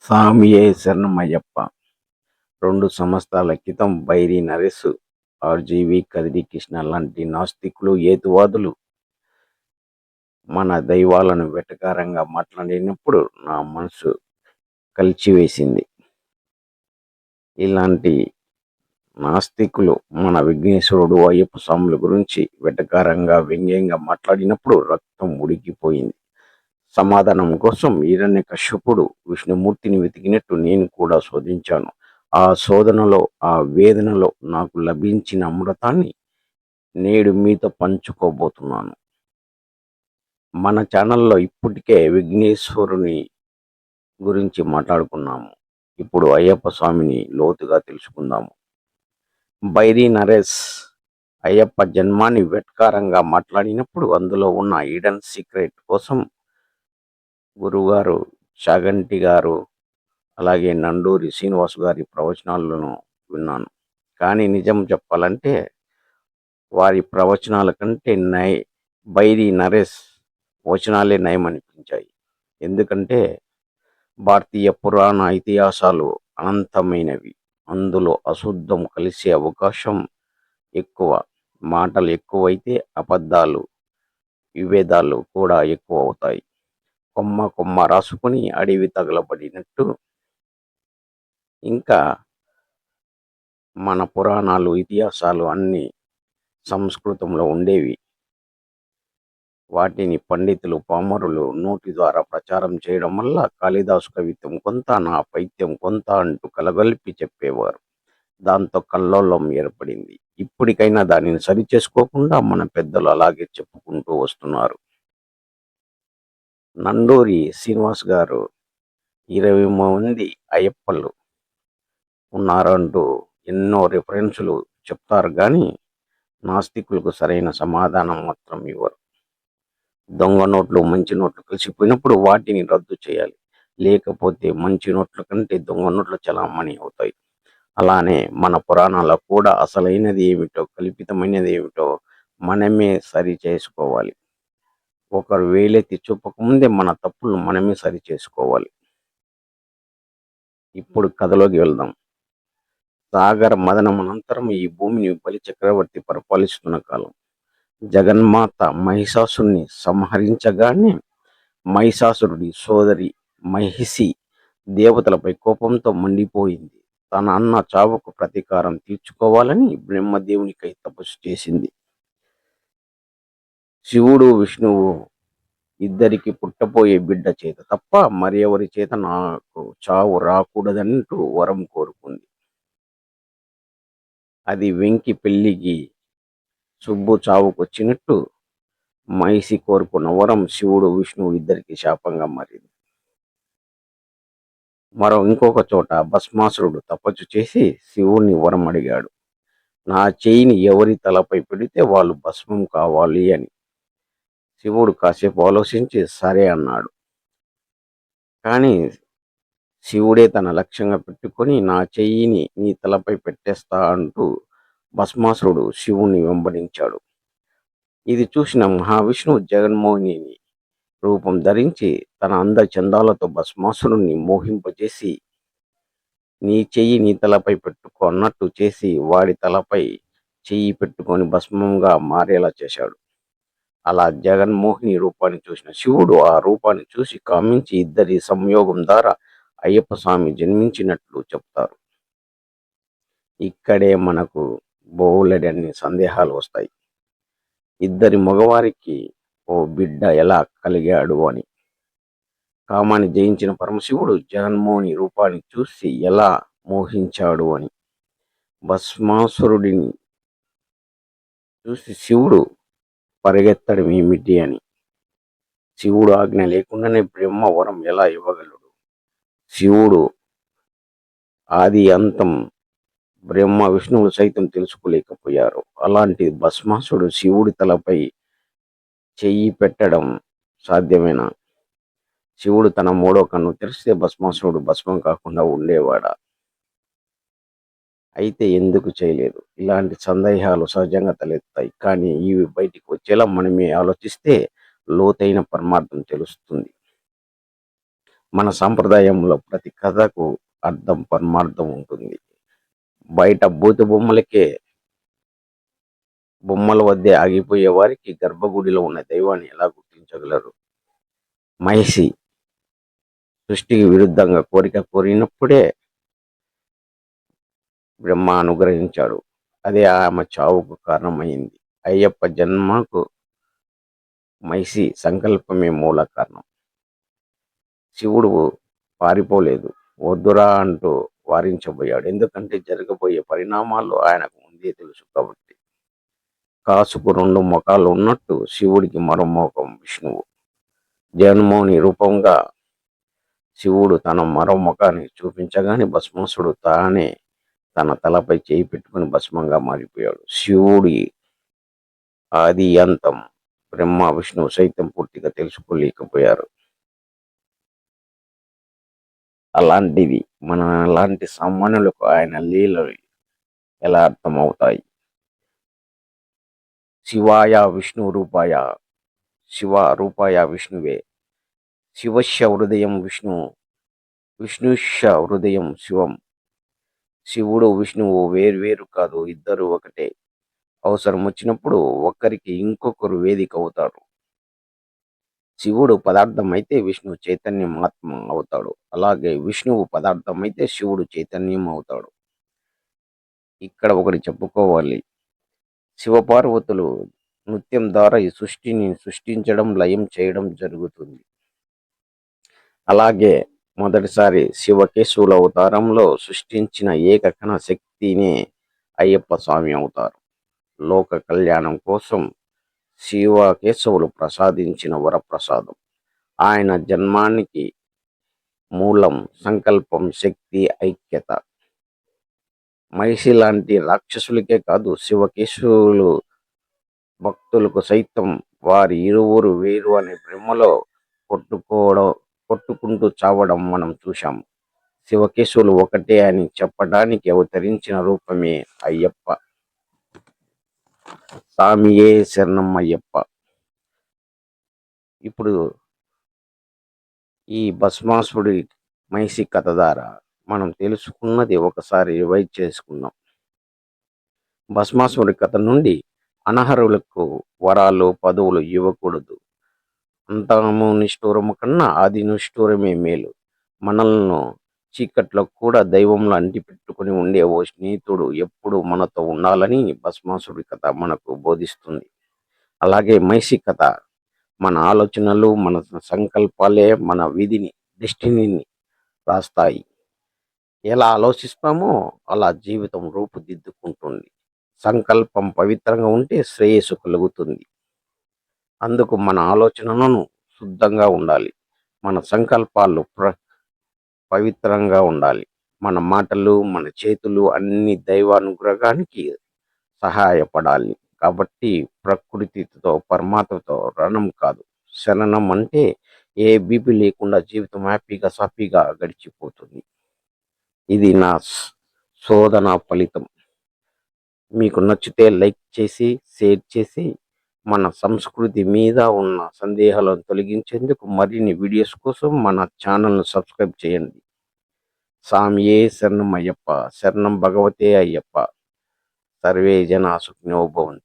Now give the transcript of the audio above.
సామియే శరణమయ్యప్ప. 2 సంవత్సరాల క్రితం బైరి నరేష్, ఆర్జీవి కదిరి కృష్ణ లాంటి నాస్తికులు, హేతువాదులు మన దైవాలను వెటకారంగా మాట్లాడినప్పుడు నా మనసు కలిచివేసింది. ఇలాంటి నాస్తికులు మన విఘ్నేశ్వరుడు, అయ్యప్ప స్వాముల గురించి వెటకారంగా, వ్యంగ్యంగా మాట్లాడినప్పుడు రక్తం ఉడికిపోయింది. సమాధానం కోసం హిరణ్యకశ్యపుడు విష్ణుమూర్తిని వెతికినట్టు నేను కూడా శోధించాను. ఆ శోధనలో, ఆ వేదనలో నాకు లభించిన అమృతాన్ని నేడు మీతో పంచుకోబోతున్నాను. మన ఛానల్లో ఇప్పటికే విఘ్నేశ్వరుని గురించి మాట్లాడుకున్నాము. ఇప్పుడు అయ్యప్ప స్వామిని లోతుగా తెలుసుకుందాము. బైరి నరేష్ అయ్యప్ప జన్మాన్ని వెటకారంగా మాట్లాడినప్పుడు అందులో ఉన్న హిడెన్ సీక్రెట్ కోసం గురుగారు చాగంటి గారు, అలాగే నండూరి శ్రీనివాస్ గారి ప్రవచనాలను విన్నాను. కానీ నిజం చెప్పాలంటే వారి ప్రవచనాల కంటే బైరి నరేష్ వచనాలే నయమనిపించాయి. ఎందుకంటే భారతీయ పురాణ ఇతిహాసాలు అనంతమైనవి. అందులో అశుద్ధం కలిసే అవకాశం ఎక్కువ. మాటలు ఎక్కువైతే అబద్ధాలు, విభేదాలు కూడా ఎక్కువ అవుతాయి. కొమ్మ కొమ్మ రాసుకుని అడవి తగలబడినట్టు. ఇంకా మన పురాణాలు, ఇతిహాసాలు అన్నీ సంస్కృతంలో ఉండేవి. వాటిని పండితులు, పామరులు నోటి ద్వారా ప్రచారం చేయడం వల్ల కాళిదాసు కవిత్వం కొంత, నా పైత్యం కొంత అంటూ కలగలిపి చెప్పేవారు. దాంతో కల్లోలం ఏర్పడింది. ఇప్పటికైనా దానిని సరిచేసుకోకుండా మన పెద్దలు అలాగే చెప్పుకుంటూ వస్తున్నారు. నండూరి శ్రీనివాస్ గారు 20 మంది అయ్యప్పలు ఉన్నారంటూ ఎన్నో రిఫరెన్సులు చెప్తారు, కానీ నాస్తికులకు సరైన సమాధానం మాత్రం ఇవ్వరు. దొంగ నోట్లు, మంచి నోట్లు కలిసిపోయినప్పుడు వాటిని రద్దు చేయాలి. లేకపోతే మంచి నోట్ల కంటే దొంగ నోట్లు చలామణి అవుతాయి. అలానే మన పురాణాల్లో కూడా అసలైనది ఏమిటో, కల్పితమైనది ఏమిటో మనమే సరి చేసుకోవాలి. ఒకరు వేలెత్తి చూపకముందే మన తప్పులను మనమే సరి చేసుకోవాలి. ఇప్పుడు కథలోకి వెళ్దాం. సాగర మదనమనంతరం ఈ భూమిని బలి చక్రవర్తి పరిపాలిస్తున్న కాలం. జగన్మాత మహిషాసురుని సంహరించగానే మహిషాసురుడి సోదరి మహిషి దేవతలపై కోపంతో మండిపోయింది. తన అన్న చావుకు ప్రతీకారం తీర్చుకోవాలని బ్రహ్మదేవునికై తపస్సు చేసింది. శివుడు, విష్ణువు ఇద్దరికి పుట్టబోయే బిడ్డ చేత తప్ప మరి ఎవరి చేత నాకు చావు రాకూడదంటూ వరం కోరుకుంది. అది వెంకి పెళ్లికి సుబ్బు చావుకొచ్చినట్టు మహిషి కోరుకున్న వరం శివుడు, విష్ణువు ఇద్దరికి శాపంగా మారింది. ఇంకొక చోట భస్మాసురుడు తపస్సు చేసి శివుణ్ణి వరం అడిగాడు. నా చేయిని ఎవరి తలపై పెడితే వాళ్ళు భస్మం కావాలి అని. శివుడు కాసేపు ఆలోచించి సరే అన్నాడు. కానీ శివుడే తన లక్ష్యంగా పెట్టుకొని నా చెయ్యిని నీ తలపై పెట్టేస్తా అంటూ భస్మాసురుడు శివుణ్ణి వెంబడించాడు. ఇది చూసిన మహావిష్ణువు జగన్మోహిని రూపం ధరించి తన అందచందాలతో భస్మాసురుణ్ణి మోహింపజేసి నీ చెయ్యి నీ తలపై పెట్టుకో అన్నట్టు చేసి వాడి తలపై చెయ్యి పెట్టుకొని భస్మంగా మారేలా చేశాడు. అలా జగన్మోహిని రూపాన్ని చూసిన శివుడు ఆ రూపాన్ని చూసి కామించి ఇద్దరి సంయోగం ద్వారా అయ్యప్ప స్వామి జన్మించినట్లు చెప్తారు. ఇక్కడే మనకు బోలెడన్ని సందేహాలు వస్తాయి. ఇద్దరి మగవారికి ఓ బిడ్డ ఎలా కలిగాడు అని. కామాన్ని జయించిన పరమశివుడు జగన్మోహిని రూపాన్ని చూసి ఎలా మోహించాడు అని. భస్మాసురుడిని చూసి శివుడు పరిగెత్తడం ఏమిటి అని. శివుడు ఆజ్ఞ లేకుండానే బ్రహ్మ వరం ఎలా ఇవ్వగలడు? శివుడు ఆది అంతం బ్రహ్మ, విష్ణువులు సైతం తెలుసుకోలేకపోయారు. అలాంటి భస్మాసుడు శివుడి తలపై చెయ్యి పెట్టడం సాధ్యమేనా? శివుడు తన మూడో కన్ను తెరిస్తే భస్మాసురుడు భస్మం కాకుండా ఉండేవాడా? అయితే ఎందుకు చేయలేదు? ఇలాంటి సందేహాలు సహజంగా తలెత్తాయి. కానీ ఇవి బయటికి వచ్చేలా మనమే ఆలోచిస్తే లోతైన పరమార్థం తెలుస్తుంది. మన సాంప్రదాయంలో ప్రతి కథకు అర్థం పరమార్థం ఉంటుంది. బయట బూతు బొమ్మల వద్దే ఆగిపోయే వారికి గర్భగుడిలో ఉన్న దైవాన్ని ఎలా గుర్తించగలరు? మహిషి సృష్టికి విరుద్ధంగా కోరిక కోరినప్పుడే బ్రహ్మ అనుగ్రహించాడు. అదే ఆమె చావుకు కారణమైంది. అయ్యప్ప జన్మకు మహిషి సంకల్పమే మూల కారణం. శివుడు పారిపోలేదు, వద్దురా అంటూ వారించబోయాడు. ఎందుకంటే జరగబోయే పరిణామాలు ఆయనకు ముందే తెలుసు కాబట్టి. కాసుకు రెండు ముఖాలు ఉన్నట్టు శివుడికి మరో ముఖం విష్ణువు. జగన్మోహిని రూపంగా శివుడు తన మరో ముఖాన్ని చూపించగానే భస్మాసుడు తానే తన తలపై చేయి పెట్టుకుని భస్మంగా మారిపోయాడు. శివుడి ఆది అంతం బ్రహ్మ విష్ణువు సైతం పూర్తిగా తెలుసుకోలేకపోయారు. అలాంటివి మన లాంటి సామాన్యులకు ఆయన లీలలు ఎలా అర్థమవుతాయి? శివాయ విష్ణు రూపాయ, శివ రూపాయ విష్ణువే, శివశ హృదయం విష్ణు, విష్ణుశ హృదయం శివం. శివుడు విష్ణువు వేర్వేరు కాదు, ఇద్దరు ఒకటే. అవసరం వచ్చినప్పుడు ఒక్కరికి ఇంకొకరు వేదిక అవుతారు. శివుడు పదార్థం అయితే విష్ణువు చైతన్యం ఆత్మ అవుతాడు. అలాగే విష్ణువు పదార్థం అయితే శివుడు చైతన్యం అవుతాడు. ఇక్కడ ఒకటి చెప్పుకోవాలి. శివపార్వతులు నృత్యం ద్వారా ఈ సృష్టిని సృష్టించడం, లయం చేయడం జరుగుతుంది. అలాగే మొదటిసారి శివకేశవుల అవతారంలో సృష్టించిన ఏకకణ శక్తినే అయ్యప్ప స్వామి అవుతారు. లోక కళ్యాణం కోసం శివకేశవులు ప్రసాదించిన వరప్రసాదం. ఆయన జన్మానికి మూలం సంకల్పం, శక్తి, ఐక్యత. మహిషి లాంటి రాక్షసులకే కాదు, శివకేశవులు భక్తులకు సైతం వారి ఇరువురు వేరు అనే బ్రహ్మలో కొట్టుకుంటూ చావడం మనం చూశాం. శివకేశవులు ఒకటే అని చెప్పడానికి అవతరించిన రూపమే అయ్యప్ప. స్వామియే శరణం అయ్యప్ప. ఇప్పుడు ఈ భస్మాసుడి మహిషి కథ ద్వారా మనం తెలుసుకున్నది ఒకసారి రివైజ్ చేసుకుందాం. భస్మాసుడి కథ నుండి అనర్హులకు వరాలు, పదవులు ఇవ్వకూడదు. అంతము నిష్ఠూరము కన్నా ఆది నిష్ఠూరమే మేలు. మనల్ని చీకట్లో కూడా దైవంలో అంటిపెట్టుకుని ఉండే ఓ స్నేహితుడు ఎప్పుడు మనతో ఉండాలని భస్మాసుడి కథ మనకు బోధిస్తుంది. అలాగే మహిషి కథ మన ఆలోచనలు, మన సంకల్పాలే మన విధిని, డెస్టినీని రాస్తాయి. ఎలా ఆలోచిస్తామో అలా జీవితం రూపుదిద్దుకుంటుంది. సంకల్పం పవిత్రంగా ఉంటే శ్రేయస్సు కలుగుతుంది. అందుకు మన ఆలోచనలను శుద్ధంగా ఉండాలి. మన సంకల్పాలు పవిత్రంగా ఉండాలి. మన మాటలు, మన చేతులు అన్ని దైవానుగ్రహానికి సహాయపడాలి. కాబట్టి ప్రకృతితో, పరమాత్మతో రణం కాదు, శరణం అంటే ఏ బీపీ లేకుండా జీవితం హ్యాపీగా సాఫీగా గడిచిపోతుంది. ఇది నా శోధన ఫలితం. మీకు నచ్చితే లైక్ చేసి, షేర్ చేసి, మన సంస్కృతి మీద ఉన్న సందేహాలను తొలగించేందుకు మరిన్ని వీడియోస్ కోసం మన ఛానల్ను సబ్స్క్రైబ్ చేయండి. స్వామియే శరణం అయ్యప్ప, శరణం భగవతే అయ్యప్ప. సర్వే జనా సుఖినో భవంతు.